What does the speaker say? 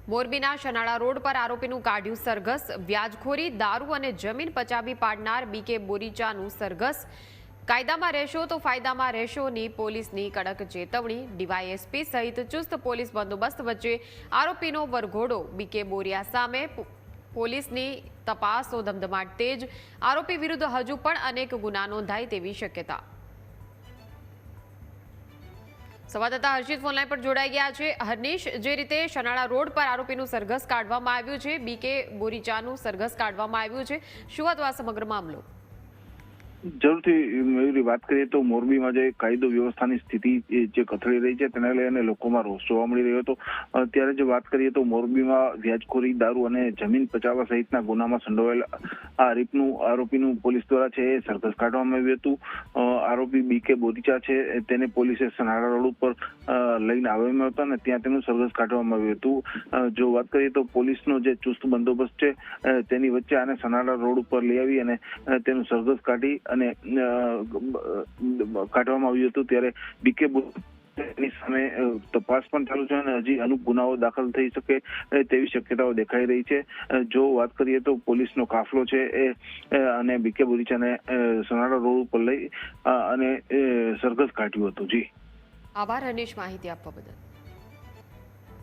મોરબીના શનાળા રોડ પર આરોપીનું કાઢ્યું સરઘસ। વ્યાજખોરી, દારૂ અને જમીન પચાવી પાડનાર બીકે બોરીચાનું સરઘસ। કાયદામાં રહેશો તો ફાયદામાં રહેશોની પોલીસની કડક ચેતવણી। ડીવાયએસપી સહિત ચુસ્ત પોલીસ બંદોબસ્ત વચ્ચે આરોપીનો વરઘોડો। બીકે બોરિયા સામે પોલીસની તપાસો ધમધમાટ તેજ। આરોપી વિરુદ્ધ હજુ પણ અનેક ગુના નોંધાય તેવી શક્યતા। સંવાદદાતા હર્ષિત ફોનલાઈન પર જોડાઈ ગયા છે। હર્નિશ, જે રીતે શનાળા રોડ પર આરોપીનું સરઘસ કાઢવામાં આવ્યું છે, બીકે બોરીચાનું સરઘસ કાઢવામાં આવ્યું છે, શું હતો આ સમગ્ર મામલો? જરૂરથી મયુરી, વાત કરીએ તો મોરબીમાં જે કાયદો વ્યવસ્થાની સ્થિતિ જે કથળી રહી છે તેને લઈને લોકોમાં રોષ જોવા મળી રહ્યો હતો। ત્યારે જો વાત કરીએ તો મોરબીમાં વ્યાજખોરી, દારૂ અને જમીન પચાવવા સહિતના ગુનામાં સંડોવાયેલા આરોપીનું પોલીસ દ્વારા છે એ સરઘસ કાઢવામાં આવ્યું હતું। આરોપી બીકે બોરીચા છે તેને પોલીસે સનાળા રોડ ઉપર લઈને આવ્યા હતા અને ત્યાં તેનું સરઘસ કાઢવામાં આવ્યું હતું। જો વાત કરીએ તો પોલીસનો જે ચુસ્ત બંદોબસ્ત છે તેની વચ્ચે આને સનાળા રોડ ઉપર લઈ આવી અને તેનું સરઘસ કાઢી અને કાઢવામાં આવ્યું હતું। ત્યારે બીકે ની સામે તપાસ પણ ચાલુ છે અને હજી અનેક ગુનાઓ દાખલ થઈ શકે તેવી શક્યતાઓ દેખાઈ રહી છે। જો વાત કરીએ તો પોલીસનો કાફલો છે એ અને બીકે બોરીચાને સનાળા રોડ ઉપર લઈ અને સરઘસ કાઢ્યું હતું। જી, આભાર હર્નિશ માહિતી આપવા બદલ।